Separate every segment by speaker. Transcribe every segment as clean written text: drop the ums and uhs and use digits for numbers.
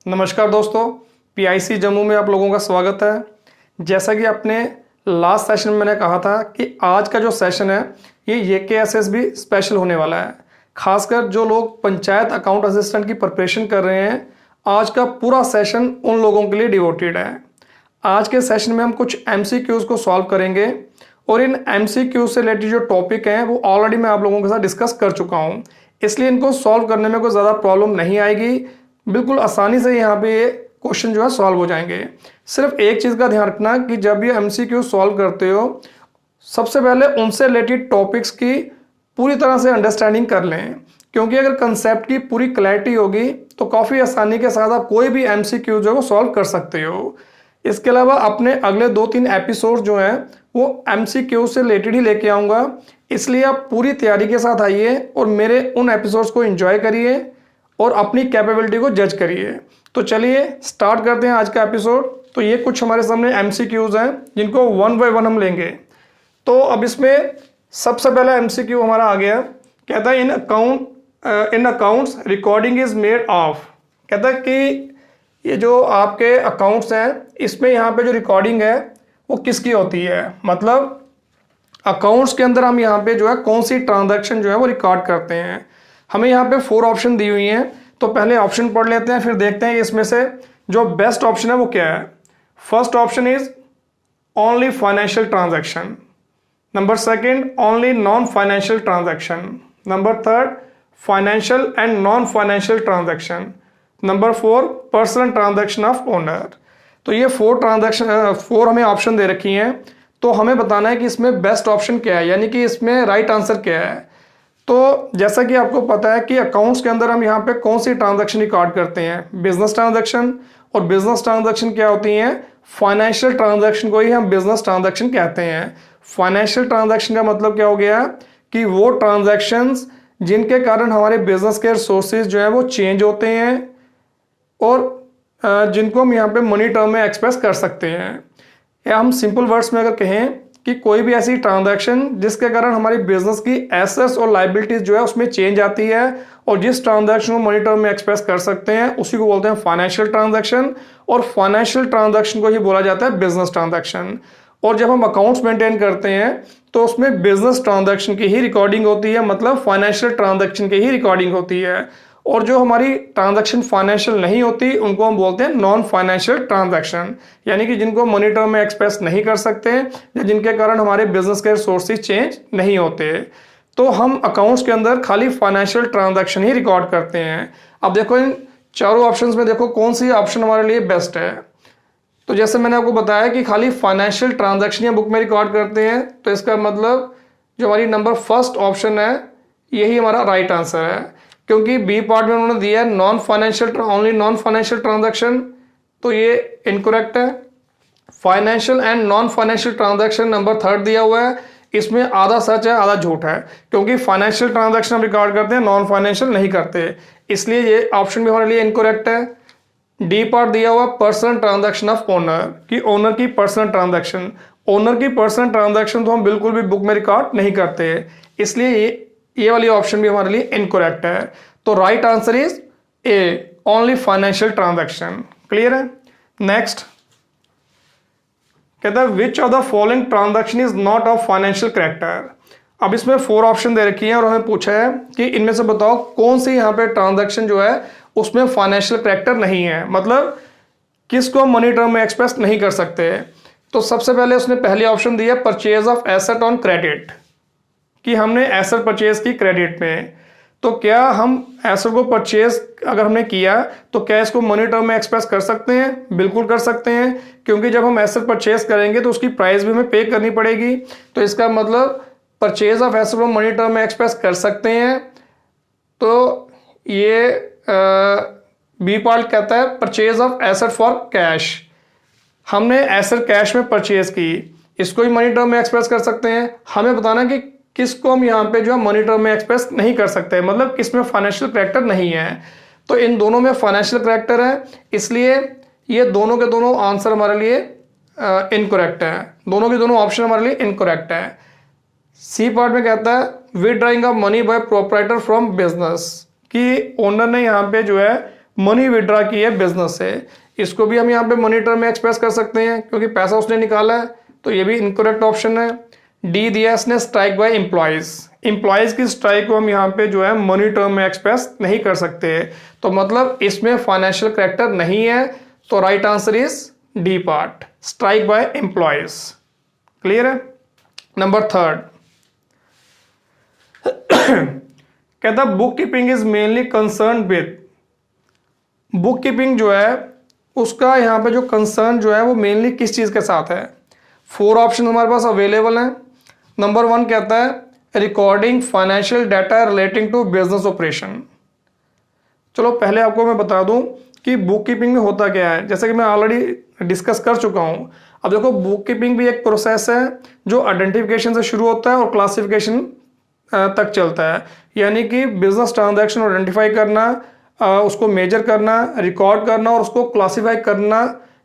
Speaker 1: नमस्कार दोस्तों, पीआईसी जम्मू में आप लोगों का स्वागत है। जैसा कि आपने लास्ट सेशन में मैंने कहा था कि आज का जो सेशन है ये केएसएसबी स्पेशल होने वाला है। खासकर जो लोग पंचायत अकाउंट असिस्टेंट की प्रिपरेशन कर रहे हैं, आज का पूरा सेशन उन लोगों के लिए डिवोटेड है। आज के सेशन में हम कुछ एमसीक्यूज को सॉल्व करेंगे और इन एमसीक्यू से रिलेटेड जो टॉपिक हैं वो ऑलरेडी मैं आप लोगों के साथ डिस्कस कर चुका हूँ, इसलिए इनको सॉल्व करने में कोई ज़्यादा प्रॉब्लम नहीं आएगी। बिल्कुल आसानी से यहाँ पे ये क्वेश्चन जो है सॉल्व हो जाएंगे। सिर्फ एक चीज़ का ध्यान रखना कि जब ये एमसीक्यू सॉल्व करते हो, सबसे पहले उनसे रिलेटेड टॉपिक्स की पूरी तरह से अंडरस्टैंडिंग कर लें, क्योंकि अगर कंसेप्ट की पूरी क्लैरिटी होगी तो काफ़ी आसानी के साथ आप कोई भी एमसीक्यू जो है वो सॉल्व कर सकते हो। इसके अलावा अपने अगले 2-3 एपिसोड जो हैं वो एमसीक्यू से रिलेटेड ही लेके आऊँगा, इसलिए आप पूरी तैयारी के साथ आइए और मेरे उन एपिसोड्स को एंजॉय करिए और अपनी कैपेबिलिटी को जज करिए। तो चलिए स्टार्ट करते हैं आज का एपिसोड। तो ये कुछ हमारे सामने एमसीक्यूज हैं जिनको 1 बाय 1 हम लेंगे। तो अब इसमें सबसे पहला एमसीक्यू हमारा आ गया, कहता है in accounts recording is made of. कहता है कि ये जो आपके अकाउंट्स हैं इसमें यहाँ पे जो रिकॉर्डिंग है वो किसकी होती है, मतलब अकाउंट्स के अंदर हम यहाँ पे जो है कौन सी ट्रांजैक्शन जो है वो रिकॉर्ड करते हैं। हमें यहाँ पे 4 ऑप्शन दी हुई हैं, तो पहले ऑप्शन पढ़ लेते हैं, फिर देखते हैं कि इसमें से जो बेस्ट ऑप्शन है वो क्या है। First option is only financial transaction. Number second only non financial transaction. Number third financial and non financial transaction. Number 4 personal transaction of owner. तो ये 4 हमें ऑप्शन दे रखी हैं, तो हमें बताना है कि इसमें बेस्ट ऑप्शन क्या है, यानी कि इसमें राइट आंसर क्या है। तो जैसा कि आपको पता है कि अकाउंट्स के अंदर हम यहाँ पे कौन सी ट्रांजैक्शन रिकॉर्ड करते हैं, बिजनेस ट्रांजैक्शन। और बिजनेस ट्रांजैक्शन क्या होती हैं, फाइनेंशियल ट्रांजैक्शन को ही हम बिजनेस ट्रांजैक्शन कहते हैं। फाइनेंशियल ट्रांजैक्शन का मतलब क्या हो गया कि वो ट्रांजैक्शंस जिनके कारण हमारे बिजनेस के रिसोर्सेज जो है वो चेंज होते हैं और जिनको हम यहाँ पे मनी टर्म में एक्सप्रेस कर सकते हैं। या हम सिंपल वर्ड्स में अगर कहें कि कोई भी ऐसी ट्रांजैक्शन जिसके कारण हमारी बिजनेस की एसेट्स और लायबिलिटीज जो है उसमें चेंज आती है और जिस ट्रांजैक्शन को मनी टर्म में एक्सप्रेस कर सकते हैं उसी को बोलते हैं फाइनेंशियल ट्रांजैक्शन। और फाइनेंशियल ट्रांजैक्शन को ही बोला जाता है बिजनेस ट्रांजैक्शन। और जब हम अकाउंट्स मेंटेन करते हैं तो उसमें बिजनेस ट्रांजैक्शन की ही रिकॉर्डिंग होती है, मतलब फाइनेंशियल ट्रांजैक्शन की ही रिकॉर्डिंग होती है। और जो हमारी ट्रांजैक्शन फाइनेंशियल नहीं होती उनको हम बोलते हैं नॉन फाइनेंशियल ट्रांजैक्शन, यानी कि जिनको मनी टर्म में एक्सप्रेस नहीं कर सकते या जिनके कारण हमारे बिजनेस के रिसोर्सेज चेंज नहीं होते। तो हम अकाउंट्स के अंदर खाली फाइनेंशियल ट्रांजैक्शन ही रिकॉर्ड करते हैं। अब देखो इन चारों ऑप्शंस में देखो कौन सी ऑप्शन हमारे लिए बेस्ट है। तो जैसे मैंने आपको बताया कि खाली फाइनेंशियल ट्रांजैक्शन या बुक में रिकॉर्ड करते हैं, तो इसका मतलब जो हमारी नंबर फर्स्ट ऑप्शन है यही हमारा राइट आंसर है, क्योंकि बी पार्ट में उन्होंने दिया है non financial only non financial transaction, तो ये इनकरेक्ट है। Financial and non financial transaction number third दिया हुआ है, इसमें आधा सच है आधा झूठ है, क्योंकि फाइनेंशियल ट्रांजैक्शन हम रिकॉर्ड करते हैं नॉन फाइनेंशियल नहीं करते, इसलिए ये ऑप्शन भी हमारे लिए इनकरेक्ट है। डी पार्ट दिया हुआ पर्सनल ट्रांजैक्शन ऑफ ओनर, कि ओनर की पर्सनल ट्रांजैक्शन, ओनर की पर्सनल ट्रांजैक्शन तो हम बिल्कुल भी बुक में रिकॉर्ड नहीं करते, इसलिए ये वाली ऑप्शन भी हमारे लिए इनकरेक्ट है। तो right answer is A only financial transaction. Clear है। नेक्स्ट कहता है which of the following transaction is not of financial character. अब इसमें 4 ऑप्शन दे रखी हैं और हमें पूछा है कि इनमें से बताओ कौन सी यहाँ पे ट्रांजैक्शन जो है उसमें फाइनेंशियल कैरेक्टर नहीं है, मतलब किसको मनी टर्म में एक्सप्रेस नहीं कर सकते। तो सबसे पहले उसने पहले ऑप्शन दिया purchase of asset on credit, कि हमने एसेट परचेज की क्रेडिट में। तो क्या हम एसेट को परचेज अगर हमने किया तो क्या इसको मनी टर्म में एक्सप्रेस कर सकते हैं? बिल्कुल कर सकते हैं, क्योंकि जब हम एसेट परचेज करेंगे तो उसकी प्राइस भी हमें पे करनी पड़ेगी। तो इसका मतलब परचेज ऑफ एसेट को मनी टर्म में एक्सप्रेस कर सकते हैं। तो ये बी पार्ट कहता है purchase of asset for cash, हमने एसेट कैश में परचेज की, इसको भी मनी टर्म में एक्सप्रेस कर सकते हैं। हमें बताना कि किसको हम यहाँ पे जो है मनी टर्म में एक्सप्रेस नहीं कर सकते, मतलब किसमें फाइनेंशियल कैरेक्टर नहीं है। तो इन दोनों में फाइनेंशियल कैरेक्टर है, इसलिए ये दोनों के दोनों आंसर हमारे लिए इनकरेक्ट है, दोनों के दोनों ऑप्शन हमारे लिए इनकरेक्ट है। सी पार्ट में कहता है withdrawing of money by proprietor from business, कि ओनर ने यहाँ पे जो है मनी विड्रॉ की है बिजनेस से। इसको भी हम यहाँ पे मनी टर्म में एक्सप्रेस कर सकते हैं क्योंकि पैसा उसने निकाला है, तो ये भी इनकरेक्ट ऑप्शन है। डी दिया इसने स्ट्राइक बाय एम्प्लॉयज, एम्प्लॉयज की स्ट्राइक को हम यहाँ पे जो है मनी टर्म में एक्सप्रेस नहीं कर सकते, तो मतलब इसमें फाइनेंशियल करेक्टर नहीं है, तो right answer is D part, strike by employees. Clear है। नंबर 3 कहता book keeping is mainly concern with, book keeping जो है उसका यहाँ पे जो कंसर्न जो है वो मेनली किस चीज के साथ है। 4 ऑप्शन हमारे पास अवेलेबल हैं। नंबर 1 कहता है recording financial data relating to business operation. चलो पहले आपको मैं बता दूं कि बुक कीपिंग में होता क्या है, जैसे कि मैं ऑलरेडी डिस्कस कर चुका हूं। अब देखो बुक कीपिंग भी एक प्रोसेस है जो आइडेंटिफिकेशन से शुरू होता है और क्लासिफिकेशन तक चलता है, यानी कि बिजनेस ट्रांजैक्शन आइडेंटिफाई करना, उसको मेजर करना, रिकॉर्ड करना और उसको क्लासीफाई करना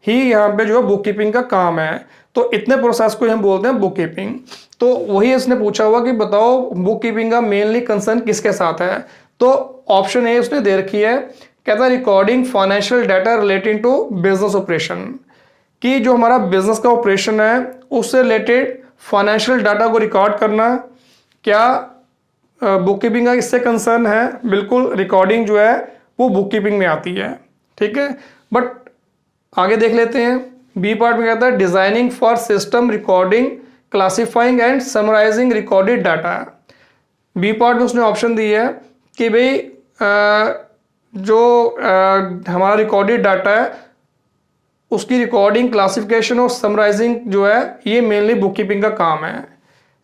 Speaker 1: ही यहाँ पे जो है बुक कीपिंग का काम है। तो इतने प्रोसेस को हम बोलते हैं बुक कीपिंग। तो वही इसने पूछा हुआ कि बताओ बुक कीपिंग का मेनली कंसर्न किसके साथ है, तो ऑप्शन ए उसने दे रखी है, कहता है recording financial data relating to business operation, कि जो हमारा बिजनेस का ऑपरेशन है उससे रिलेटेड फाइनेंशियल डाटा को रिकॉर्ड करना। क्या बुक कीपिंग का इससे कंसर्न है? बिल्कुल, रिकॉर्डिंग जो है वो बुक कीपिंग में आती है, ठीक है। बट आगे देख लेते हैं, बी पार्ट में कहता है designing for system recording classifying and summarising recorded data. B part में उसने ऑप्शन दी है कि भाई जो हमारा रिकॉर्डेड डाटा है उसकी रिकॉर्डिंग, क्लासिफिकेशन और समराइजिंग जो है ये मेनली बुक कीपिंग का काम है।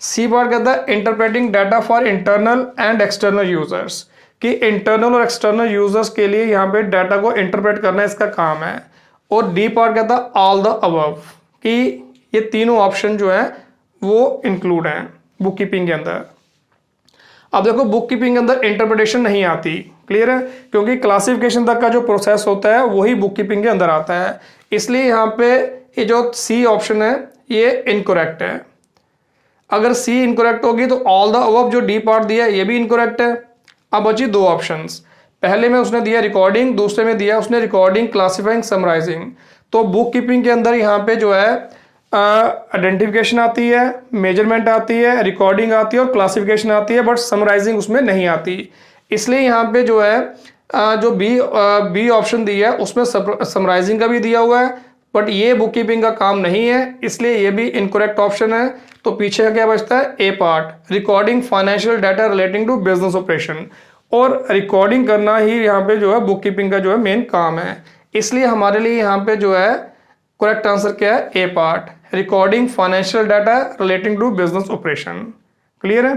Speaker 1: सी पार्ट कहता है interpreting data for internal and external users, कि इंटरनल और एक्सटर्नल यूजर्स के लिए यहाँ पे डाटा को इंटरप्रेट करना इसका काम है। और डी पार्ट कहता है ऑल द अबव, कि ये तीनों ऑप्शन जो है वो इंक्लूड हैं बुक कीपिंग के अंदर। अब देखो बुक कीपिंग के अंदर इंटरप्रिटेशन नहीं आती, क्लियर है, क्योंकि क्लासिफिकेशन तक का जो प्रोसेस होता है वही बुक कीपिंग के अंदर आता है। इसलिए यहाँ पे ये जो सी ऑप्शन है ये इनकरेक्ट है। अगर सी इनकरेक्ट होगी तो ऑल द अबव जो डी पार्ट दिया है ये भी इनकरेक्ट है। अब बची 2 ऑप्शंस, पहले में उसने दिया रिकॉर्डिंग, दूसरे में दिया उसने रिकॉर्डिंग, क्लासिफाइंग, समराइजिंग। तो बुक कीपिंग के अंदर यहाँ पे जो है आइडेंटिफिकेशन आती है, मेजरमेंट आती है, रिकॉर्डिंग आती है और क्लासिफिकेशन आती है, बट समराइजिंग उसमें नहीं आती। इसलिए यहाँ पे जो है जो बी ऑप्शन दिया है उसमें समराइजिंग का भी दिया हुआ है, बट ये बुक कीपिंग का काम नहीं है, इसलिए ये भी इनकरेक्ट ऑप्शन है। तो पीछे का क्या बचता है? A part, recording financial data relating to business operation. और रिकॉर्डिंग करना ही यहाँ पे जो है बुक कीपिंग का जो है मेन काम है, इसलिए हमारे लिए यहाँ पे जो है करेक्ट आंसर क्या है? A part, recording financial data relating to business operation. Clear है।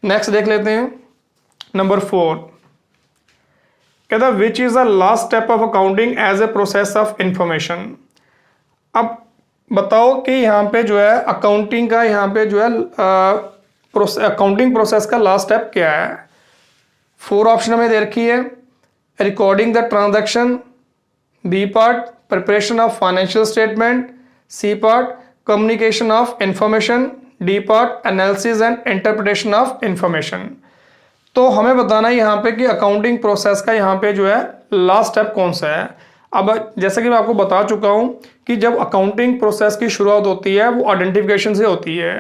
Speaker 1: नेक्स्ट देख लेते हैं, नंबर 4 कहता है which is the last step of accounting as a process of information. अब बताओ कि यहाँ पे जो है अकाउंटिंग का यहाँ पे जो है अकाउंटिंग प्रोसेस का लास्ट स्टेप क्या है। 4 ऑप्शन हमें दे रखी है, recording the transaction, B part preparation of financial statement, C part communication of information, D part analysis and interpretation of information. तो हमें बताना है यहाँ पे कि अकाउंटिंग प्रोसेस का यहाँ पे जो है लास्ट स्टेप कौन सा है। अब जैसे कि मैं आपको बता चुका हूँ कि जब अकाउंटिंग प्रोसेस की शुरुआत होती है वो आइडेंटिफिकेशन से होती है।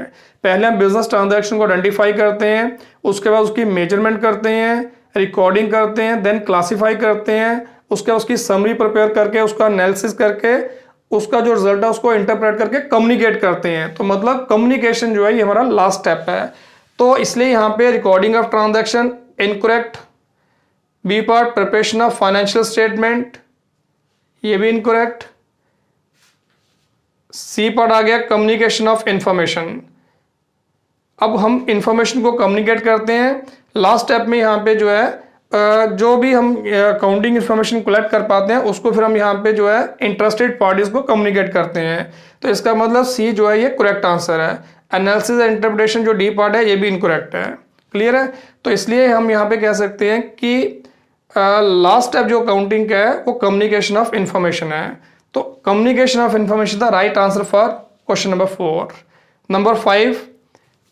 Speaker 1: पहले हम बिजनेस ट्रांजैक्शन को आइडेंटिफाई करते हैं, उसके बाद उसकी मेजरमेंट करते हैं, रिकॉर्डिंग करते हैं, देन क्लासीफाई करते हैं, उसके बाद उसकी समरी प्रिपेयर करके उसका एनालिसिस करके उसका जो रिजल्ट है उसको इंटरप्रेट करके कम्युनिकेट करते हैं। तो मतलब कम्युनिकेशन जो है ये हमारा लास्ट स्टेप है। तो इसलिए यहाँ पे recording of transaction incorrect, B part preparation of financial statement ये भी इनकरेक्ट, सी पार्ट आ गया कम्युनिकेशन ऑफ इंफॉर्मेशन। अब हम इंफॉर्मेशन को कम्युनिकेट करते हैं, लास्ट स्टेप में यहाँ पे जो है जो भी हम अकाउंटिंग इंफॉर्मेशन कलेक्ट कर पाते हैं उसको फिर हम यहाँ पे जो है इंटरेस्टेड पार्टीज को कम्युनिकेट करते हैं। तो इसका मतलब सी जो है ये करेक्ट आंसर है। एनालिसिस एंड इंटरप्रिटेशन जो डी पार्ट है ये भी इनकरेक्ट है। क्लियर है। तो इसलिए हम यहाँ पे कह सकते हैं कि लास्ट स्टेप जो अकाउंटिंग का है वो कम्युनिकेशन ऑफ इंफॉर्मेशन है। तो communication of information the right answer for question number 4। Number 5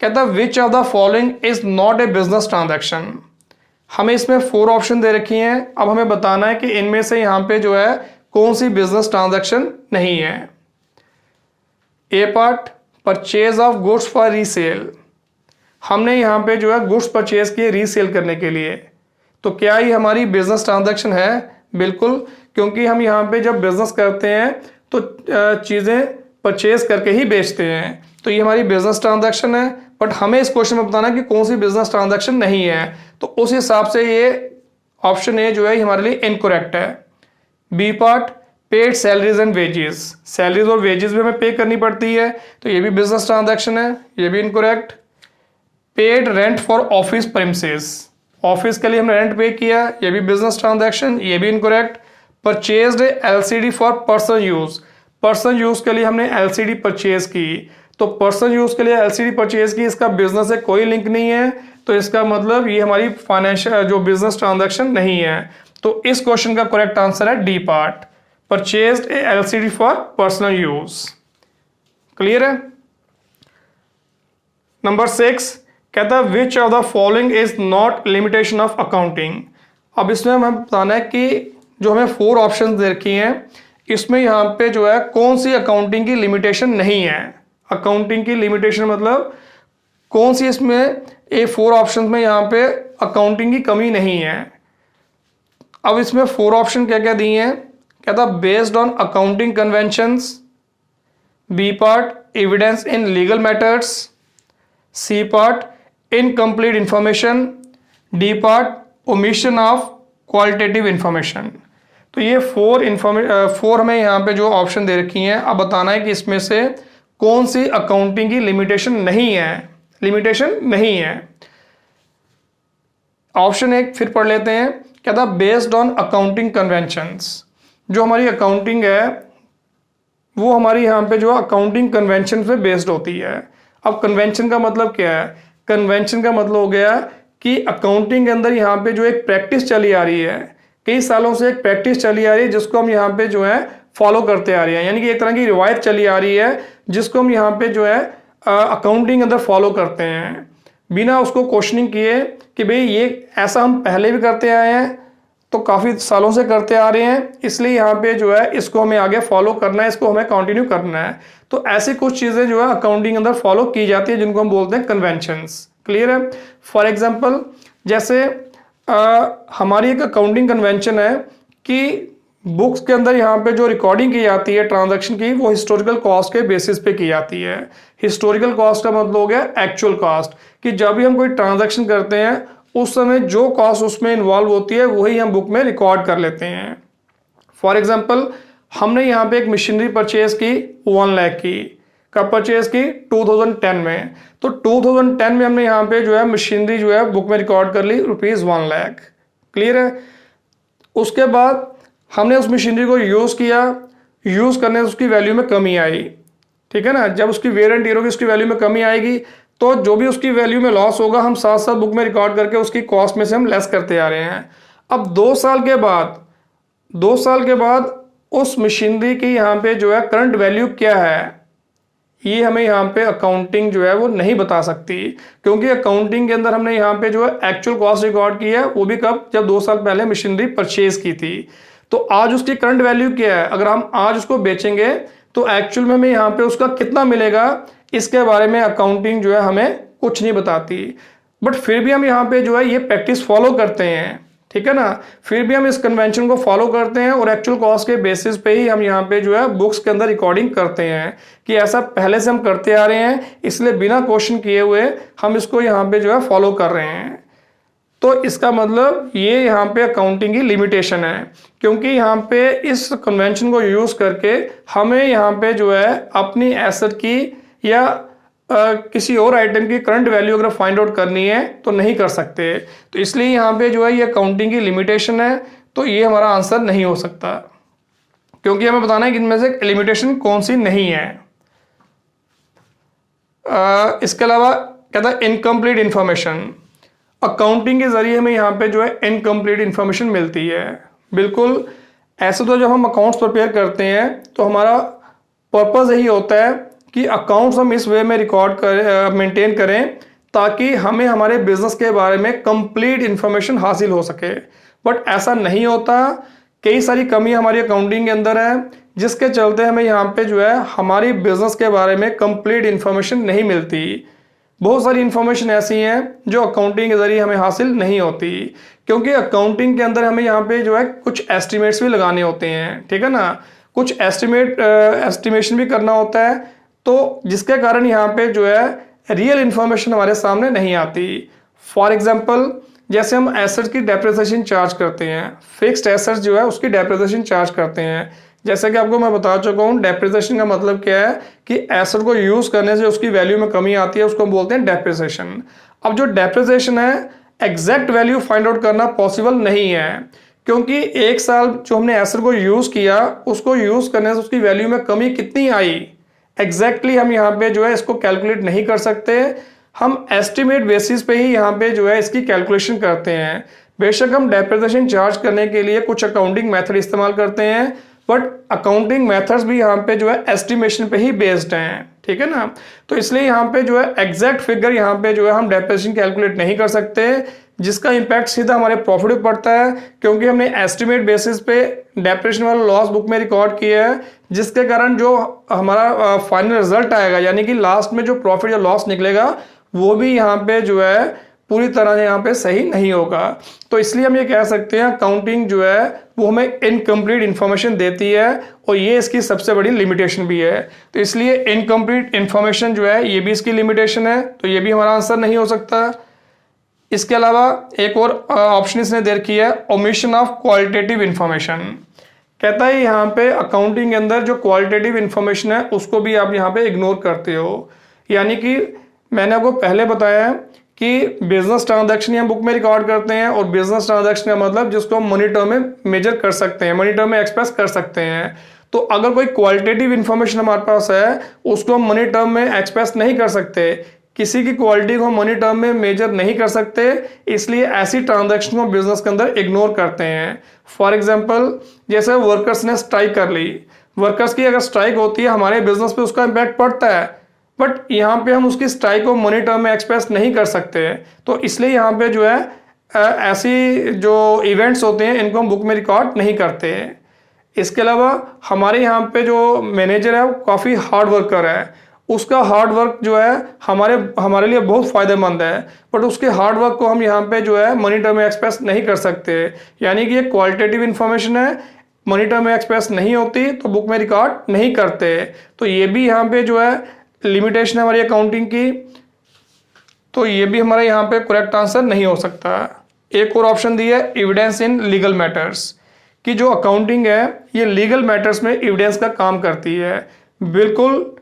Speaker 1: कहता है which of the following is not a business transaction. हमें इसमें 4 ऑप्शन दे रखी हैं। अब हमें बताना है कि इनमें से यहाँ पे जो है कौन सी बिजनेस ट्रांजैक्शन नहीं है। A part, purchase of goods for resale. हमने यहाँ पे जो है गुड्स परचेज किए रीसेल करने के लिए, तो क्या ये हमारी बिजनेस ट्रांजैक्शन है? बिल्कुल, क्योंकि हम यहाँ पे जब बिजनेस करते हैं तो चीज़ें परचेज करके ही बेचते हैं, तो ये हमारी बिजनेस ट्रांजैक्शन है। बट हमें इस क्वेश्चन में बताना है कि कौन सी बिजनेस ट्रांजैक्शन नहीं है, तो उस हिसाब से ये ऑप्शन ए जो है हमारे लिए इनकरेक्ट है। B part, paid salaries and wages. Salaries और वेजेस भी हमें पे करनी पड़ती है, तो ये भी बिजनेस ट्रांजैक्शन है, ये भी incorrect. Paid rent for office premises, office के लिए हमने रेंट पे किया, ये भी बिजनेस ट्रांजैक्शन, ये भी incorrect. Purchased LCD for personal use, personal use के लिए हमने एलसीडी परचेज की, तो पर्सनल यूज के लिए एलसीडी परचेज की, इसका बिजनेस से कोई लिंक नहीं है, तो इसका मतलब ये हमारी फाइनेंशियल जो बिजनेस ट्रांजैक्शन नहीं है। तो इस क्वेश्चन का करेक्ट आंसर है D part, purchased A LCD for personal use. Clear है? नंबर 6 कहता है which of the following is not limitation of accounting. अब इसमें हमें बताना है कि जो हमें 4 ऑप्शन दे रखी हैं, इसमें यहाँ पे जो है कौन सी अकाउंटिंग की लिमिटेशन नहीं है। अकाउंटिंग की लिमिटेशन मतलब कौन सी इसमें ये 4 ऑप्शन में यहाँ पे अकाउंटिंग की कमी नहीं है। अब इसमें 4 ऑप्शन क्या क्या दिए हैं? कहता based on accounting conventions, B part evidence in legal matters, C part incomplete information, D part omission of qualitative information. तो ये 4 हमें यहाँ पे जो ऑप्शन दे रखी हैं, अब बताना है कि इसमें से कौन सी अकाउंटिंग की लिमिटेशन नहीं है। लिमिटेशन नहीं है। ऑप्शन 1 फिर पढ़ लेते हैं। कहता बेस्ड ऑन अकाउंटिंग कन्वेंशंस, जो हमारी अकाउंटिंग है वो हमारी यहाँ पे जो अकाउंटिंग कन्वेंशन पे बेस्ड होती है। अब कन्वेंशन का मतलब क्या है? कन्वेंशन का मतलब हो गया कि अकाउंटिंग के अंदर यहाँ पे जो एक प्रैक्टिस चली आ रही है, कई सालों से एक प्रैक्टिस चली आ रही है जिसको हम यहाँ पे जो है फॉलो करते आ रहे हैं, यानी कि एक तरह की रिवायत चली आ रही है जिसको हम यहाँ पे जो है अकाउंटिंग के अंदर फॉलो करते हैं, बिना उसको क्वेश्चनिंग किए कि भाई ये ऐसा हम पहले भी करते आए हैं, तो काफ़ी सालों से करते आ रहे हैं, इसलिए यहाँ पे जो है इसको हमें आगे फॉलो करना है, इसको हमें कंटिन्यू करना है। तो ऐसी कुछ चीज़ें जो है अकाउंटिंग के अंदर फॉलो की जाती है जिनको हम बोलते हैं कन्वेंशंस। क्लियर है? फॉर एग्जाम्पल जैसे हमारी एक अकाउंटिंग कन्वेंशन है कि बुक्स के अंदर यहाँ पे जो रिकॉर्डिंग की जाती है ट्रांजैक्शन की, वो हिस्टोरिकल कॉस्ट के बेसिस पे की जाती है। हिस्टोरिकल कॉस्ट का मतलब हो गया एक्चुअल कॉस्ट, कि जब भी हम कोई ट्रांजैक्शन करते हैं उस समय जो कॉस्ट उसमें इन्वॉल्व होती है वही हम बुक में रिकॉर्ड कर लेते हैं। फॉर एग्जाम्पल हमने यहाँ पे एक मशीनरी परचेज की 1 लाख की, कब परचेज की? 2010 में। तो 2010 में हमने यहाँ पे जो है मशीनरी जो है बुक में रिकॉर्ड कर ली ₹1 लाख। क्लियर है? उसके बाद हमने उस मशीनरी को यूज़ किया, यूज़ करने से उसकी वैल्यू में कमी आई, ठीक है ना। जब उसकी वेयर एंड टियर होगी उसकी वैल्यू में कमी आएगी, तो जो भी उसकी वैल्यू में लॉस होगा हम साथ साथ बुक में रिकॉर्ड करके उसकी कॉस्ट में से हम लेस करते आ रहे हैं। अब 2 साल के बाद उस मशीनरी की यहाँ पे जो है करंट वैल्यू क्या है, ये हमें यहाँ पे अकाउंटिंग जो है वो नहीं बता सकती, क्योंकि अकाउंटिंग के अंदर हमने यहाँ पे जो है एक्चुअल कॉस्ट रिकॉर्ड की है, वो भी कब? जब 2 साल पहले मशीनरी परचेज की थी। तो आज उसकी करंट वैल्यू क्या है? अगर हम आज उसको बेचेंगे तो एक्चुअल में हमें यहाँ पे उसका कितना मिलेगा, इसके बारे में अकाउंटिंग जो है हमें कुछ नहीं बताती। बट फिर भी हम यहाँ पे जो है ये प्रैक्टिस फॉलो करते हैं, ठीक है ना। फिर भी हम इस कन्वेंशन को फॉलो करते हैं और एक्चुअल कॉस्ट के बेसिस पे ही हम यहाँ पे जो है बुक्स के अंदर रिकॉर्डिंग करते हैं कि ऐसा पहले से हम करते आ रहे हैं, इसलिए बिना क्वेश्चन किए हुए हम इसको यहाँ पे जो है फॉलो कर रहे हैं। तो इसका मतलब ये यहाँ पे अकाउंटिंग की लिमिटेशन है, क्योंकि यहाँ पे इस कन्वेंशन को यूज़ करके हमें यहाँ पे जो है अपनी एसेट की या किसी और आइटम की करंट वैल्यू अगर फाइंड आउट करनी है तो नहीं कर सकते। तो इसलिए यहाँ पे जो है ये अकाउंटिंग की लिमिटेशन है, तो ये हमारा आंसर नहीं हो सकता, क्योंकि हमें बताना है कि इनमें से लिमिटेशन कौन सी नहीं है। इसके अलावा कहता है इनकम्प्लीट इंफॉर्मेशन, अकाउंटिंग के जरिए हमें यहाँ पे जो है इनकम्प्लीट इंफॉर्मेशन मिलती है। बिल्कुल, ऐसे तो जब हम अकाउंट्स प्रिपेयर करते हैं तो हमारा पर्पज़ यही होता है कि अकाउंट्स हम इस वे में रिकॉर्ड मेंटेन करें ताकि हमें हमारे बिजनेस के बारे में कंप्लीट इंफॉर्मेशन हासिल हो सके। बट ऐसा नहीं होता, कई सारी कमी हमारी अकाउंटिंग के अंदर है, जिसके चलते हमें यहाँ पे जो है हमारी बिजनेस के बारे में कंप्लीट इंफॉर्मेशन नहीं मिलती। बहुत सारी इंफॉर्मेशन ऐसी हैं जो अकाउंटिंग के जरिए हमें हासिल नहीं होती, क्योंकि अकाउंटिंग के अंदर हमें यहाँ पे जो है कुछ एस्टिमेट्स भी लगाने होते हैं, ठीक है ना, कुछ एस्टिमेशन भी करना होता है, तो जिसके कारण यहाँ पे जो है रियल इंफॉर्मेशन हमारे सामने नहीं आती। फॉर एग्जाम्पल, जैसे हम एसेट्स की डेप्रिसिएशन चार्ज करते हैं, फिक्स्ड एसेट्स जो है उसकी डेप्रिसिएशन चार्ज करते हैं। जैसे कि आपको मैं बता चुका हूँ, डेप्रिसिएशन का मतलब क्या है कि एसेट को यूज करने से उसकी वैल्यू में कमी आती है, उसको हम बोलते हैं डेप्रिसिएशन। अब जो डेप्रिसिएशन है, एग्जैक्ट वैल्यू फाइंड आउट करना पॉसिबल नहीं है, क्योंकि एक साल जो हमने एसेट को यूज किया, उसको यूज करने से उसकी वैल्यू में कमी कितनी आई, एग्जैक्टली हम यहाँ पे जो है इसको कैलकुलेट नहीं कर सकते। हम एस्टिमेट बेसिस पे ही यहाँ पे जो है इसकी कैलकुलेशन करते हैं। बेशक हम डेप्रिसिएशन चार्ज करने के लिए कुछ अकाउंटिंग मेथड इस्तेमाल करते हैं, बट अकाउंटिंग मेथड्स भी यहाँ पे जो है एस्टिमेशन पे ही बेस्ड हैं, ठीक है ना। तो इसलिए यहाँ पे जो है एग्जैक्ट फिगर यहाँ पे जो है हम डेप्रिसिएशन कैलकुलेट नहीं कर सकते, जिसका इम्पैक्ट सीधा हमारे प्रॉफिट पे पड़ता है, क्योंकि हमने एस्टिमेट बेसिस पे डेप्रिसिएशन वाला लॉस बुक में रिकॉर्ड किया है, जिसके कारण जो हमारा फाइनल रिजल्ट आएगा, यानी कि लास्ट में जो प्रॉफिट या लॉस निकलेगा, वो भी यहाँ पे जो है पूरी तरह से यहाँ पे सही नहीं होगा। तो इसलिए हम ये कह सकते हैं अकाउंटिंग जो है वो हमें इनकम्प्लीट इन्फॉर्मेशन देती है, और ये इसकी सबसे बड़ी लिमिटेशन भी है। तो इसलिए इनकम्प्लीट इन्फॉर्मेशन जो है ये भी इसकी लिमिटेशन है, तो ये भी हमारा आंसर नहीं हो सकता। इसके अलावा एक और ऑप्शन इसने दे रखी है, ओमिशन ऑफ क्वालिटेटिव इन्फॉर्मेशन। कहता है यहाँ पे अकाउंटिंग के अंदर जो क्वालिटेटिव इन्फॉर्मेशन है उसको भी आप यहाँ पे इग्नोर करते हो। यानी कि मैंने आपको पहले बताया है कि बिजनेस ट्रांजैक्शन हम बुक में रिकॉर्ड करते हैं, और बिजनेस ट्रांजैक्शन का मतलब जिसको हम मनी टर्म में मेजर कर सकते हैं, मनी टर्म में एक्सप्रेस कर सकते हैं। तो अगर कोई क्वालिटेटिव इन्फॉर्मेशन हमारे पास है, उसको हम मनी टर्म में एक्सप्रेस नहीं कर सकते, किसी की क्वालिटी को मनी टर्म में मेजर नहीं कर सकते, इसलिए ऐसी ट्रांजैक्शन को बिजनेस के अंदर इग्नोर करते हैं। फॉर एग्जाम्पल, जैसे वर्कर्स ने स्ट्राइक कर ली, वर्कर्स की अगर स्ट्राइक होती है हमारे बिजनेस पे उसका इम्पैक्ट पड़ता है, बट यहाँ पे हम उसकी स्ट्राइक को मनी टर्म में एक्सप्रेस नहीं कर सकते। तो इसलिए यहाँ पे जो है ऐसी जो इवेंट्स होते हैं इनको हम बुक में रिकॉर्ड नहीं करते। इसके अलावा हमारे यहाँ पे जो मैनेजर है वो काफ़ी हार्ड वर्कर है, उसका हार्ड वर्क जो है हमारे लिए बहुत फ़ायदेमंद है, बट उसके हार्ड वर्क को हम यहाँ पे जो है मनी टर्म में एक्सप्रेस नहीं कर सकते। यानी कि ये क्वालिटेटिव इन्फॉर्मेशन है, मनी टर्म में एक्सप्रेस नहीं होती तो बुक में रिकॉर्ड नहीं करते। तो ये भी यहाँ पे जो है लिमिटेशन है हमारी अकाउंटिंग की, तो ये भी हमारा यहाँ पे करेक्ट आंसर नहीं हो सकता। एक और ऑप्शन दिया है एविडेंस इन लीगल मैटर्स, कि जो अकाउंटिंग है ये लीगल मैटर्स में एविडेंस का काम करती है। बिल्कुल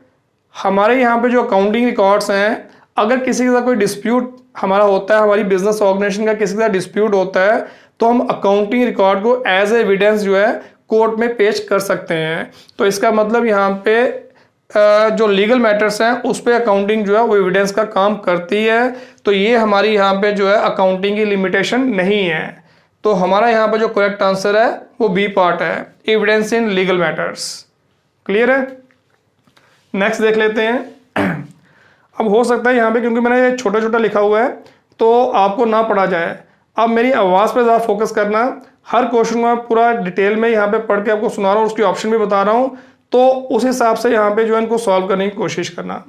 Speaker 1: हमारे यहाँ पे जो अकाउंटिंग रिकॉर्ड्स हैं, अगर किसी के साथ कोई डिस्प्यूट हमारा होता है, हमारी बिजनेस ऑर्गेनाइजेशन का किसी के साथ डिस्प्यूट होता है, तो हम अकाउंटिंग रिकॉर्ड को एज एविडेंस जो है कोर्ट में पेश कर सकते हैं। तो इसका मतलब यहाँ पे जो लीगल मैटर्स हैं उस पे अकाउंटिंग जो है वो एविडेंस का काम करती है। तो ये हमारी यहाँ पे जो है अकाउंटिंग की लिमिटेशन नहीं है। तो हमारा यहाँ पे जो करेक्ट आंसर है वो बी पार्ट है, evidence in legal matters. Clear है? नेक्स्ट देख लेते हैं। अब हो सकता है यहाँ पे क्योंकि मैंने छोटा छोटा लिखा हुआ है तो आपको ना पढ़ा जाए, अब मेरी आवाज़ पे ज़्यादा फोकस करना। हर क्वेश्चन को मैं पूरा डिटेल में यहाँ पे पढ़ के आपको सुना रहा हूँ, उसकी ऑप्शन भी बता रहा हूँ, तो उस हिसाब से यहाँ पे जो है इनको सॉल्व करने की कोशिश करना।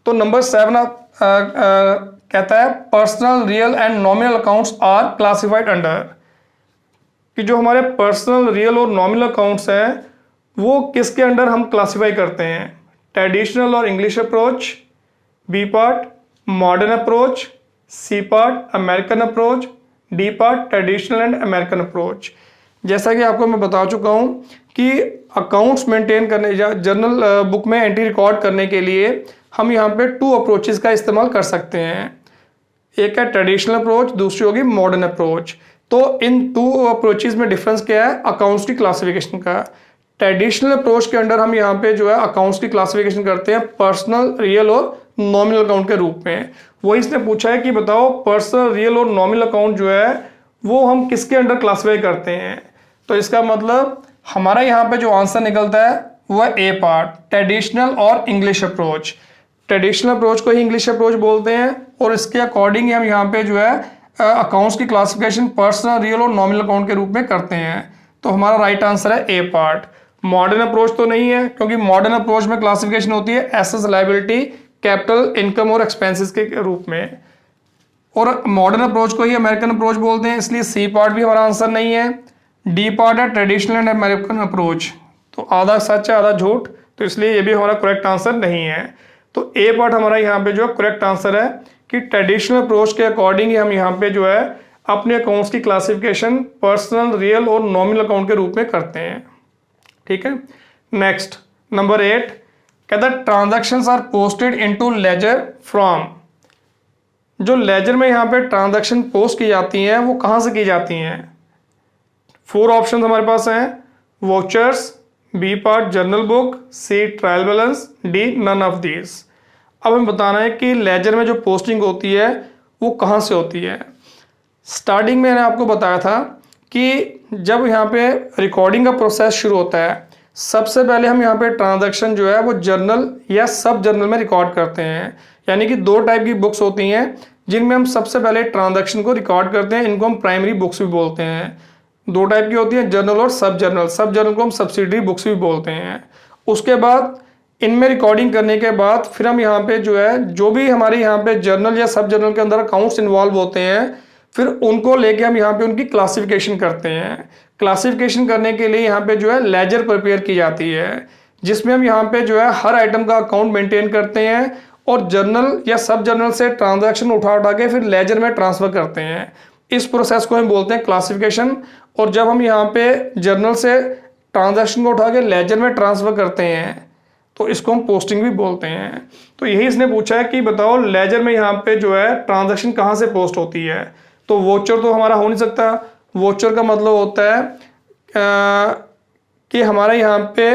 Speaker 1: तो नंबर 7 कहता है personal, real and nominal accounts are classified under, कि जो हमारे पर्सनल, रियल और नॉमिनल अकाउंट्स हैं वो किसके अंडर हम क्लासिफाई करते हैं? ट्रेडिशनल और English approach, B part modern approach, C part American approach, D part traditional and American approach. जैसा कि आपको मैं बता चुका हूँ कि अकाउंट्स मेंटेन करने या जर्नल बुक में एंट्री रिकॉर्ड करने के लिए हम यहाँ पे 2 अप्रोचेस का इस्तेमाल कर सकते हैं। एक है ट्रेडिशनल अप्रोच, दूसरी होगी मॉडर्न अप्रोच। तो इन 2 अप्रोचेस में डिफरेंस क्या है? अकाउंट्स की क्लासिफिकेशन का। ट्रेडिशनल अप्रोच के अंडर हम यहाँ पे जो है अकाउंट्स की क्लासिफिकेशन करते हैं पर्सनल, रियल और नॉमिनल अकाउंट के रूप में। वही इसने पूछा है कि बताओ पर्सनल, रियल और नॉमिनल अकाउंट जो है वो हम किसके अंडर क्लासिफाई करते हैं? तो इसका मतलब हमारा यहाँ पे जो आंसर निकलता है वो है ए पार्ट, ट्रेडिशनल और इंग्लिश अप्रोच। ट्रेडिशनल अप्रोच को ही इंग्लिश अप्रोच बोलते हैं और इसके अकॉर्डिंग हम यहाँ पे जो है अकाउंट्स की क्लासिफिकेशन पर्सनल, रियल और नॉमिनल अकाउंट के रूप में करते हैं। तो हमारा राइट आंसर है ए पार्ट। मॉडर्न अप्रोच तो नहीं है, क्योंकि मॉडर्न अप्रोच में क्लासिफिकेशन होती है एसेट्स, लायबिलिटी, कैपिटल, इनकम और एक्सपेंसेस के रूप में, और मॉडर्न अप्रोच को ही अमेरिकन अप्रोच बोलते हैं, इसलिए सी पार्ट भी हमारा आंसर नहीं है। डी पार्ट है ट्रेडिशनल एंड अमेरिकन अप्रोच, तो आधा सच है आधा झूठ, तो इसलिए ये भी हमारा करेक्ट आंसर नहीं है। तो ए पार्ट हमारा यहाँ पे जो है करेक्ट आंसर है कि ट्रेडिशनल अप्रोच के अकॉर्डिंग ही हम यहाँ पे जो है अपने अकाउंट्स की क्लासिफिकेशन पर्सनल, रियल और नॉमिनल अकाउंट के रूप में करते हैं। ठीक है, नेक्स्ट नंबर 8 कहता है transactions are posted into ledger from. जो लेजर में यहाँ पे ट्रांजैक्शन पोस्ट की जाती हैं वो कहाँ से की जाती हैं? 4 ऑप्शन हमारे पास हैं, vouchers, B part journal book, C trial balance, D none of these. अब हमें बताना है कि लेजर में जो पोस्टिंग होती है वो कहाँ से होती है। स्टार्टिंग में मैंने आपको बताया था कि जब यहाँ पे रिकॉर्डिंग का प्रोसेस शुरू होता है, सबसे पहले हम यहाँ पे ट्रांजैक्शन जो है वो जर्नल या सब जर्नल में रिकॉर्ड करते हैं। यानी कि 2 टाइप की बुक्स होती हैं जिनमें हम सबसे पहले ट्रांजैक्शन को रिकॉर्ड करते हैं, इनको हम प्राइमरी बुक्स भी बोलते हैं। 2 टाइप की होती हैं, जर्नल और सब जर्नल। सब जर्नल को हम सब्सिडरी बुक्स भी बोलते हैं। उसके बाद इनमें रिकॉर्डिंग करने के बाद फिर हम यहाँ पे जो है जो भी हमारे यहाँ पे जर्नल या सब जर्नल के अंदर अकाउंट्स इन्वॉल्व होते हैं, फिर उनको लेके हम यहाँ पे उनकी क्लासिफिकेशन करते हैं। क्लासिफिकेशन करने के लिए यहाँ पे जो है लेजर प्रिपेयर की जाती है, जिसमें हम यहाँ पे जो है हर आइटम का अकाउंट मेंटेन करते हैं और जर्नल या सब जर्नल से ट्रांजैक्शन उठा के फिर लेजर में ट्रांसफर करते हैं। इस प्रोसेस को हम बोलते हैं क्लासिफिकेशन। और जब हम यहाँ पे जर्नल से ट्रांजैक्शन को उठा के लेजर में ट्रांसफर करते हैं तो इसको हम पोस्टिंग भी बोलते हैं। तो यही इसने पूछा है कि बताओ लेजर में यहाँ पे जो है ट्रांजैक्शन कहाँ से पोस्ट होती है। तो वोचर तो हमारा हो नहीं सकता। वोचर का मतलब होता है कि हमारा यहाँ पे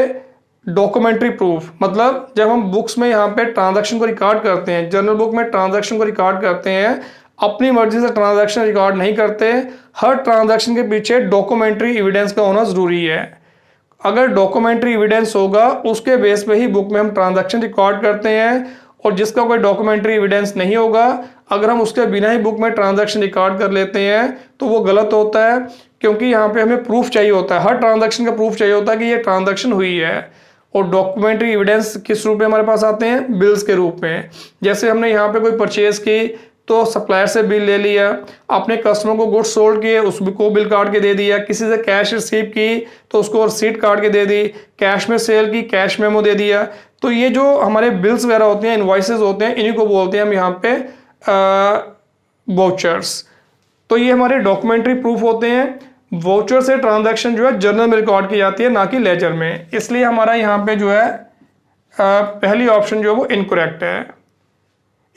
Speaker 1: डॉक्यूमेंट्री प्रूफ, मतलब जब हम बुक्स में यहाँ पे ट्रांजैक्शन को रिकॉर्ड करते हैं, जर्नल बुक में ट्रांजैक्शन को रिकॉर्ड करते हैं, अपनी मर्जी से ट्रांजैक्शन रिकॉर्ड नहीं करते। हर ट्रांजैक्शन के पीछे डॉक्यूमेंट्री एविडेंस का होना ज़रूरी है। अगर डॉक्यूमेंट्री एविडेंस होगा उसके बेस पे ही बुक में हम ट्रांजैक्शन रिकॉर्ड करते हैं, और जिसका कोई डॉक्यूमेंट्री एविडेंस नहीं होगा, अगर हम उसके बिना ही बुक में ट्रांजैक्शन रिकॉर्ड कर लेते हैं तो वो गलत होता है, क्योंकि यहाँ पे हमें प्रूफ चाहिए होता है, हर ट्रांजैक्शन का प्रूफ चाहिए होता है कि ये ट्रांजैक्शन हुई है। और डॉक्यूमेंट्री एविडेंस किस रूप में हमारे पास आते हैं? बिल्स के रूप में। जैसे हमने यहाँ पे कोई परचेज की तो सप्लायर से बिल ले लिया, अपने कस्टमर को गुड्स सोल्ड किए उसको बिल काट के दे दिया, किसी से कैश रिसीव की तो उसको रसीट काट के दे दी, कैश में सेल की कैश मेमो दे दिया। तो ये जो हमारे बिल्स वगैरह होते हैं, इनवॉइसेस होते हैं, इन्हीं को बोलते हैं हम यहाँ पे वाउचर्स। तो ये हमारे डॉक्यूमेंट्री प्रूफ होते हैं। वाउचर से ट्रांजैक्शन जो है जर्नल में रिकॉर्ड की जाती है, ना कि लेजर में। इसलिए हमारा यहाँ पे जो है पहली ऑप्शन जो है वो इनकरेक्ट है।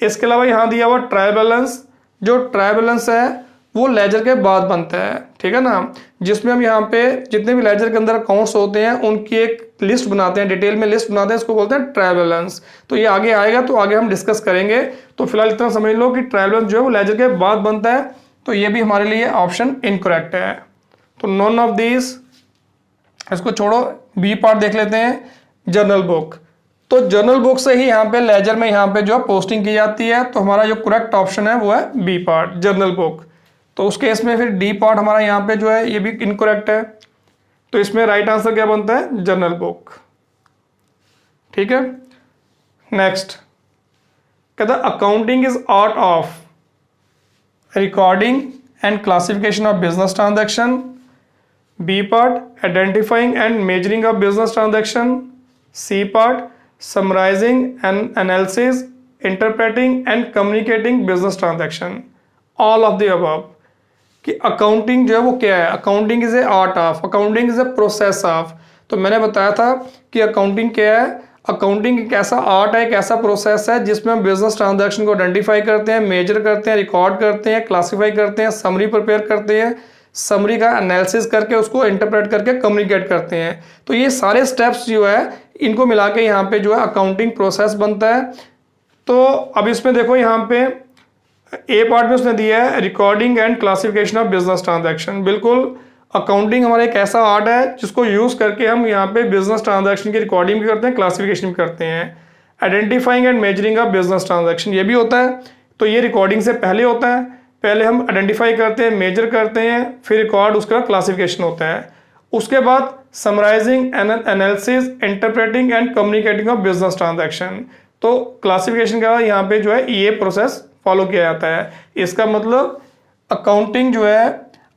Speaker 1: इसके अलावा यहाँ दिया हुआ ट्रायल बैलेंस, जो ट्रायल बैलेंस है वो लेजर के बाद बनता है, ठीक है ना, जिसमें हम यहाँ पे जितने भी लेजर के अंदर अकाउंट्स होते हैं उनकी एक लिस्ट बनाते हैं, डिटेल में लिस्ट बनाते हैं, इसको बोलते हैं ट्रायल बैलेंस। तो ये आगे आएगा तो आगे हम डिस्कस करेंगे। तो फिलहाल इतना समझ लो कि ट्रायल बैलेंस जो है वो लेजर के बाद बनता है। तो ये भी हमारे लिए ऑप्शन इनकरेक्ट है। तो नॉन ऑफ दीज, इसको छोड़ो, बी पार्ट देख लेते हैं, जर्नल बुक। तो जर्नल बुक से ही यहाँ पे लेजर में यहाँ पे जो है पोस्टिंग की जाती है। तो हमारा जो करेक्ट ऑप्शन है वो है बी पार्ट, जर्नल बुक। तो उस केस में फिर डी पार्ट हमारा यहाँ पे जो है ये भी इनकरेक्ट है। तो इसमें राइट आंसर क्या बनता है? Journal book. ठीक है, नेक्स्ट कहता accounting is art of recording and classification of business transaction. B part identifying and measuring of business transaction. C part summarising and analysis, interpreting and communicating business transaction. All of the above. कि accounting जो है वो क्या है? Accounting is a art of, accounting is a process of. तो मैंने बताया था कि अकाउंटिंग क्या है। अकाउंटिंग एक ऐसा आर्ट है, एक ऐसा प्रोसेस है जिसमें हम बिजनेस ट्रांजैक्शन को आइडेंटिफाई करते हैं, मेजर करते हैं, रिकॉर्ड करते हैं, क्लासीफाई करते हैं, समरी प्रिपेयर करते हैं, समरी का एनालिसिस करके उसको इंटरप्रेट करके कम्युनिकेट करते हैं। तो ये सारे स्टेप्स जो है इनको मिला के यहाँ पे जो है अकाउंटिंग प्रोसेस बनता है। तो अब इसमें देखो यहाँ पे ए पार्ट में उसने दिया है recording and classification of business transaction. बिल्कुल, अकाउंटिंग हमारा एक ऐसा आर्ट है जिसको यूज़ करके हम यहाँ पे बिजनेस ट्रांजैक्शन की रिकॉर्डिंग भी करते हैं, क्लासिफिकेशन भी करते हैं। Identifying and measuring a business transaction, ये भी होता है। तो ये रिकॉर्डिंग से पहले होता है, पहले हम आइडेंटिफाई करते हैं, मेजर करते हैं, फिर रिकॉर्ड, उसके बाद क्लासिफिकेशन होता है। उसके बाद summarising analysis, interpreting and communicating of business transaction. तो क्लासिफिकेशन के बाद यहाँ पे जो है ये प्रोसेस फॉलो किया जाता है। इसका मतलब अकाउंटिंग जो है,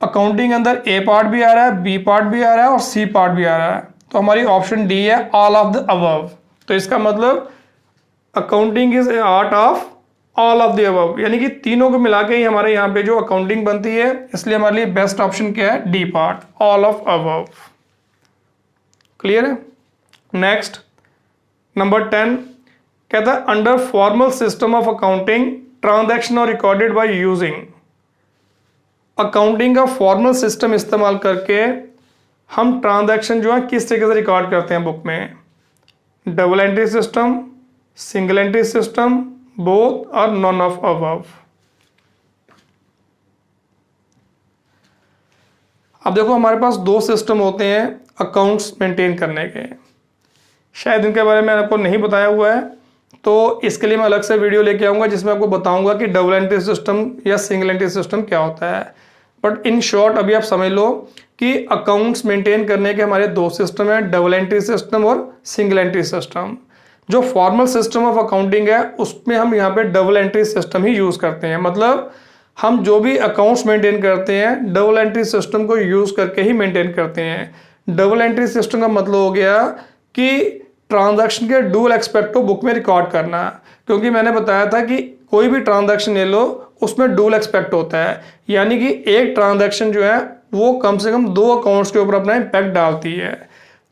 Speaker 1: अकाउंटिंग अंदर ए पार्ट भी आ रहा है, बी पार्ट भी आ रहा है और सी पार्ट भी आ रहा है। तो हमारी ऑप्शन डी है, ऑल ऑफ द अबव। तो इसका मतलब accounting is art of all of the above, यानी कि तीनों को मिला के ही हमारे यहाँ पे जो अकाउंटिंग बनती है। इसलिए हमारे लिए बेस्ट ऑप्शन क्या है, D part, all of above. Clear है। नेक्स्ट नंबर 10 कहता है under formal system of accounting transaction are recorded by using. Accounting का फॉर्मल सिस्टम इस्तेमाल करके हम ट्रांजैक्शन जो है किस तरीके से रिकॉर्ड करते हैं बुक में। Double entry system, single entry system, both और नॉन ऑफ अबव। अब देखो हमारे पास दो सिस्टम होते हैं अकाउंट्स मेंटेन करने के, शायद इनके बारे में आपको नहीं बताया हुआ है, तो इसके लिए मैं अलग से वीडियो लेके आऊँगा जिसमें आपको बताऊँगा कि डबल एंट्री सिस्टम या सिंगल एंट्री सिस्टम क्या होता है। बट इन शॉर्ट अभी आप समझ लो कि अकाउंट्स मेंटेन करने के हमारे दो सिस्टम हैं, डबल एंट्री सिस्टम और सिंगल एंट्री सिस्टम। जो फॉर्मल सिस्टम ऑफ अकाउंटिंग है उसमें हम यहाँ पे डबल एंट्री सिस्टम ही यूज़ करते हैं। मतलब हम जो भी अकाउंट्स मेंटेन करते हैं डबल एंट्री सिस्टम को यूज़ करके ही मेंटेन करते हैं। डबल एंट्री सिस्टम का मतलब हो गया कि ट्रांजैक्शन के डुअल एस्पेक्ट को बुक में रिकॉर्ड करना, क्योंकि मैंने बताया था कि कोई भी ट्रांजैक्शन ले लो उसमें डुअल एस्पेक्ट होता है, यानी कि एक ट्रांजैक्शन जो है वो कम से कम दो अकाउंट्स के ऊपर अपना इम्पैक्ट डालती है।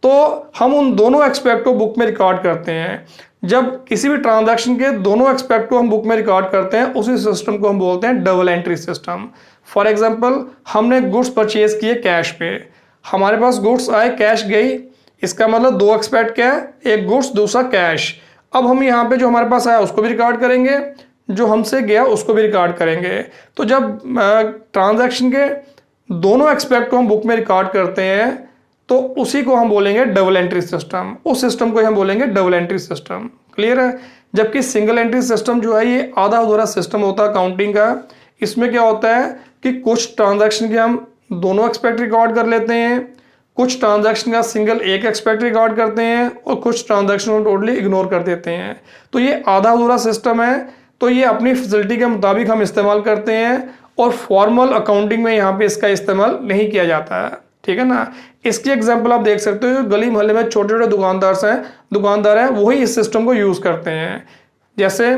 Speaker 1: तो हम उन दोनों एक्सपेक्ट को बुक में रिकॉर्ड करते हैं। जब किसी भी ट्रांजैक्शन के दोनों एक्सपेक्ट को हम बुक में रिकॉर्ड करते हैं उसी सिस्टम को हम बोलते हैं double entry system. For example हमने गुड्स परचेज किए कैश पे, हमारे पास गुड्स आए, कैश गई, इसका मतलब दो एक्सपेक्ट क्या है, एक गुड्स दूसरा कैश। अब हम यहाँ पे जो हमारे पास आया उसको भी रिकॉर्ड करेंगे, जो हमसे गया उसको भी रिकॉर्ड करेंगे। तो जब ट्रांजैक्शन के दोनों एक्सपेक्ट को हम बुक में रिकॉर्ड करते हैं तो उसी को हम बोलेंगे डबल एंट्री सिस्टम, उस सिस्टम को हम बोलेंगे डबल एंट्री सिस्टम। क्लियर है। जबकि सिंगल एंट्री सिस्टम जो है ये आधा अधूरा सिस्टम होता है अकाउंटिंग का। इसमें क्या होता है कि कुछ ट्रांजैक्शन के हम दोनों एक्सपेक्ट रिकॉर्ड कर लेते हैं, कुछ ट्रांजैक्शन का सिंगल एक एक्सपेक्ट रिकॉर्ड करते हैं और कुछ ट्रांजैक्शन को टोटली इग्नोर कर देते हैं। तो ये आधा अधूरा सिस्टम है, तो ये अपनी फैसिलिटी के मुताबिक हम इस्तेमाल करते हैं और फॉर्मल अकाउंटिंग में यहाँ पे इसका इस्तेमाल नहीं किया जाता है। ठीक है ना। इसकी एग्जांपल आप देख सकते हो, गली मोहल्ले में छोटे छोटे दुकानदार हैं वही इस सिस्टम को यूज करते हैं। जैसे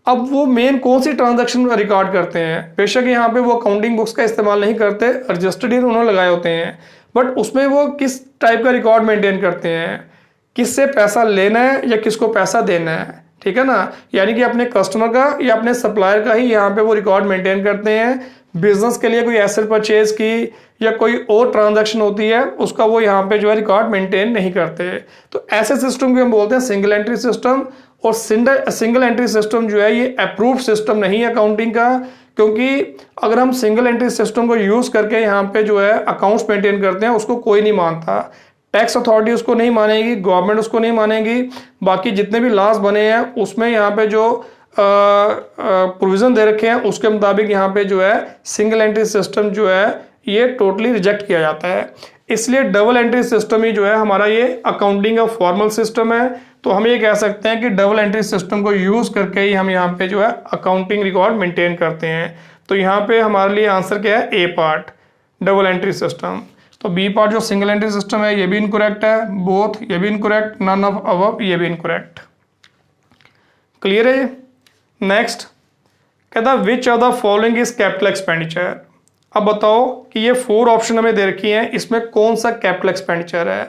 Speaker 1: अब वो मेन कौन सी ट्रांजैक्शन रिकॉर्ड करते हैं, बेशक यहाँ पे वो अकाउंटिंग बुक्स का इस्तेमाल नहीं करते, रजिस्टर्ड ही उन्होंने लगाए होते हैं, बट उसमें वो किस टाइप का रिकॉर्ड मेंटेन करते हैं, किससे पैसा लेना है या किसको पैसा देना है। ठीक है ना। यानी कि अपने कस्टमर का या अपने सप्लायर का ही यहाँ पे वो रिकॉर्ड मेंटेन करते हैं। बिजनेस के लिए कोई एसेट परचेज की या कोई और ट्रांजैक्शन होती है उसका वो यहाँ पे जो है रिकॉर्ड मेंटेन नहीं करते। तो ऐसे सिस्टम को हम बोलते हैं सिंगल एंट्री सिस्टम। और सिंगल एंट्री सिस्टम जो है ये अप्रूव्ड सिस्टम नहीं है अकाउंटिंग का, क्योंकि अगर हम सिंगल एंट्री सिस्टम को यूज करके यहाँ पे जो है अकाउंट्स मेंटेन करते हैं उसको कोई नहीं मानता। टैक्स अथॉरिटी उसको नहीं मानेगी, गवर्नमेंट उसको नहीं मानेगी, बाकी जितने भी लॉज बने हैं उसमें यहाँ पे जो प्रोविजन दे रखे हैं उसके मुताबिक यहाँ पे जो है सिंगल एंट्री सिस्टम जो है ये टोटली रिजेक्ट किया जाता है। इसलिए डबल एंट्री सिस्टम ही जो है हमारा ये अकाउंटिंग का फॉर्मल सिस्टम है। तो हम ये कह सकते हैं कि डबल एंट्री सिस्टम को यूज करके ही हम यहाँ पे जो है अकाउंटिंग रिकॉर्ड मेंटेन करते हैं। तो यहाँ पे हमारे लिए आंसर क्या है, a part double entry system. तो बी पार्ट जो सिंगल एंट्री सिस्टम है ये भी इनकरेक्ट है, बोथ ये भी इनकरेक्ट, नन ऑफ अबव ये भी इनकरेक्ट। क्लियर है। नेक्स्ट कहता which of the following is capital expenditure. अब बताओ कि ये 4 ऑप्शन हमें दे रखी हैं, इसमें कौन सा कैपिटल एक्सपेंडिचर है।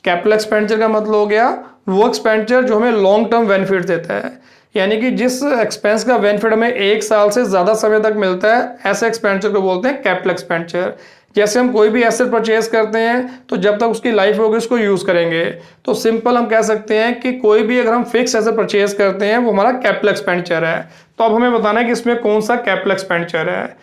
Speaker 1: कैपिटल एक्सपेंडिचर का मतलब हो गया वो एक्सपेंडिचर जो हमें लॉन्ग टर्म बेनिफिट देता है, यानी कि जिस एक्सपेंस का बेनिफिट हमें 1 साल से ज़्यादा समय तक मिलता है ऐसे एक्सपेंडिचर को बोलते हैं कैपिटल एक्सपेंडिचर। जैसे हम कोई भी एसेट परचेज करते हैं तो जब तक उसकी लाइफ होगी उसको यूज़ करेंगे। तो सिंपल हम कह सकते हैं कि कोई भी अगर हम फिक्स एसेट परचेज करते हैं वो हमारा कैपिटल एक्सपेंडिचर है। तो अब हमें बताना है कि इसमें कौन सा कैपिटल एक्सपेंडिचर है।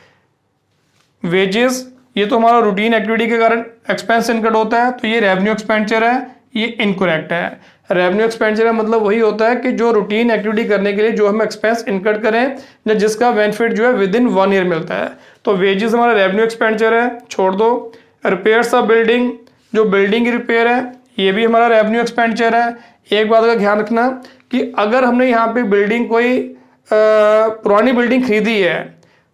Speaker 1: वेजेस ये तो हमारा रूटीन एक्टिविटी के कारण एक्सपेंस इनकट होता है, तो ये रेवेन्यू एक्सपेंडिचर है, ये इनकरेक्ट है। रेवेन्यू एक्सपेंडिचर का मतलब वही होता है कि जो रूटीन एक्टिविटी करने के लिए जो हम एक्सपेंस इनकर्ड करें या जिसका बेनिफिट जो है विद इन 1 ईयर मिलता है। तो वेजेस हमारा रेवेन्यू एक्सपेंडिचर है, छोड़ दो। रिपेयर्स ऑफ बिल्डिंग, जो बिल्डिंग की रिपेयर है ये भी हमारा रेवेन्यू एक्सपेंडिचर है। एक बात का ध्यान रखना कि अगर हमने यहाँ पे बिल्डिंग कोई पुरानी बिल्डिंग खरीदी है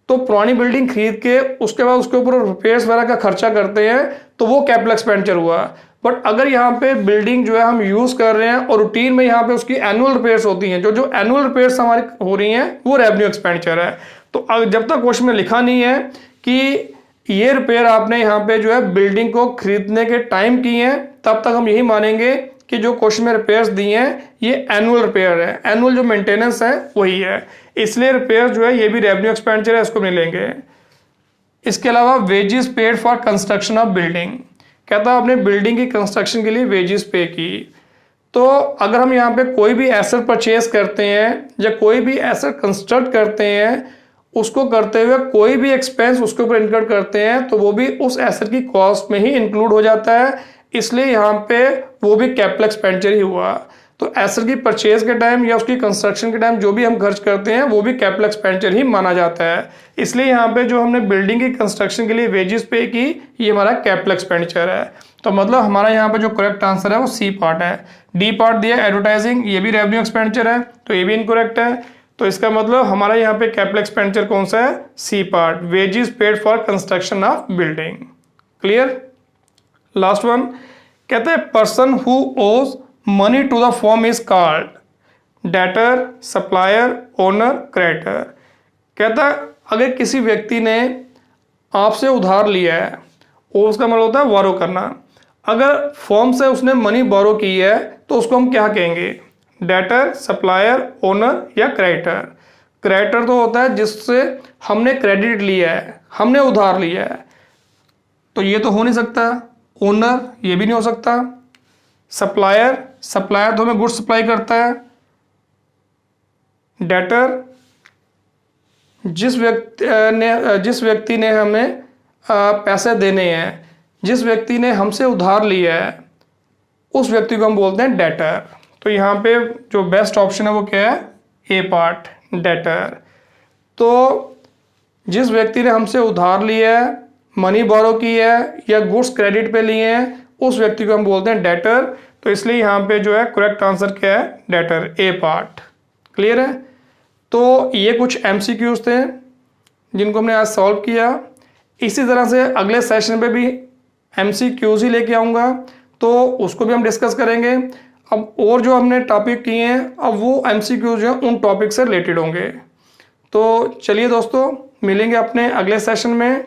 Speaker 1: तो पुरानी बिल्डिंग खरीद के उसके बाद उसके ऊपर रिपेयर्स वगैरह का खर्चा करते हैं तो वो कैपिटल एक्सपेंडिचर हुआ। बट अगर यहाँ पे बिल्डिंग जो है हम यूज कर रहे हैं और रूटीन में यहाँ पे उसकी एनुअल रिपेयर्स होती हैं, जो जो एनुअल रिपेयर्स हमारी हो रही हैं वो रेवेन्यू एक्सपेंडिचर है। तो जब तक क्वेश्चन में लिखा नहीं है कि ये रिपेयर आपने यहाँ पे जो है बिल्डिंग को खरीदने के टाइम की है, तब तक हम यही मानेंगे कि जो क्वेश्चन में रिपेयर्स दिए हैं ये एनुअल रिपेयर है, एनुअल जो मेंटेनेंस है वही है, इसलिए रिपेयर जो है ये भी रेवेन्यू एक्सपेंडिचर है, इसको नहीं लेंगे। इसके अलावा wages paid for construction of building, कहता है आपने बिल्डिंग की कंस्ट्रक्शन के लिए वेजेस पे की। तो अगर हम यहाँ पे कोई भी एसेट परचेज करते हैं या कोई भी एसेट कंस्ट्रक्ट करते हैं, उसको करते हुए कोई भी एक्सपेंस उसके ऊपर इनकर्ड करते हैं तो वो भी उस एसेट की कॉस्ट में ही इंक्लूड हो जाता है, इसलिए यहाँ पे वो भी कैपिटल एक्सपेंडिचर ही हुआ। तो एसेट की परचेज के टाइम या उसकी कंस्ट्रक्शन के टाइम जो भी हम खर्च करते हैं वो भी कैपिटल एक्सपेंडिचर ही माना जाता है, इसलिए यहाँ पे जो हमने बिल्डिंग की कंस्ट्रक्शन के लिए वेजेस पे की ये हमारा कैपिटल एक्सपेंडिचर है। तो मतलब हमारा यहाँ पे जो करेक्ट आंसर है वो सी पार्ट है। डी पार्ट दिया एडवर्टाइजिंग, ये भी रेवेन्यू एक्सपेंडिचर है तो ये भी इनकरेक्ट है। तो इसका मतलब हमारा यहाँ पे कैपिटल एक्सपेंडिचर कौन सा है, C part, wages paid for construction of building. Clear. Last one कहते हैं person who owes money to the firm is called debtor, supplier, owner, creditor. कहता है अगर किसी व्यक्ति ने आपसे उधार लिया है, और उसका मतलब होता है बोरो करना, अगर फर्म से उसने मनी बोरो की है तो उसको हम क्या कहेंगे, डेटर, सप्लायर, ओनर या क्रेडिटर। क्रेडिटर तो होता है जिससे हमने क्रेडिट लिया है, हमने उधार लिया है, तो ये तो हो नहीं सकता। ओनर ये भी नहीं हो सकता। सप्लायर, सप्लायर तो हमें गुड्स सप्लाई करता है। डेटर जिस व्यक्ति ने हमें पैसे देने हैं, जिस व्यक्ति ने हमसे उधार लिया है उस व्यक्ति को हम बोलते हैं डेटर। तो यहाँ पे जो बेस्ट ऑप्शन है वो क्या है, ए पार्ट, डेटर। तो जिस व्यक्ति ने हमसे उधार लिया है, मनी बोरो की है या गुड्स क्रेडिट पे लिए हैं, उस व्यक्ति को हम बोलते हैं डेटर। तो इसलिए यहाँ पे जो है करेक्ट आंसर क्या है, डेटर, ए पार्ट। क्लियर है। तो ये कुछ MCQs थे जिनको हमने आज सॉल्व किया। इसी तरह से अगले सेशन पे भी MCQs ही लेके आऊँगा, तो उसको भी हम डिस्कस करेंगे। अब और जो हमने टॉपिक किए हैं अब वो MCQs जो हैं उन टॉपिक से रिलेटेड होंगे। तो चलिए दोस्तों, मिलेंगे अपने अगले सेशन में।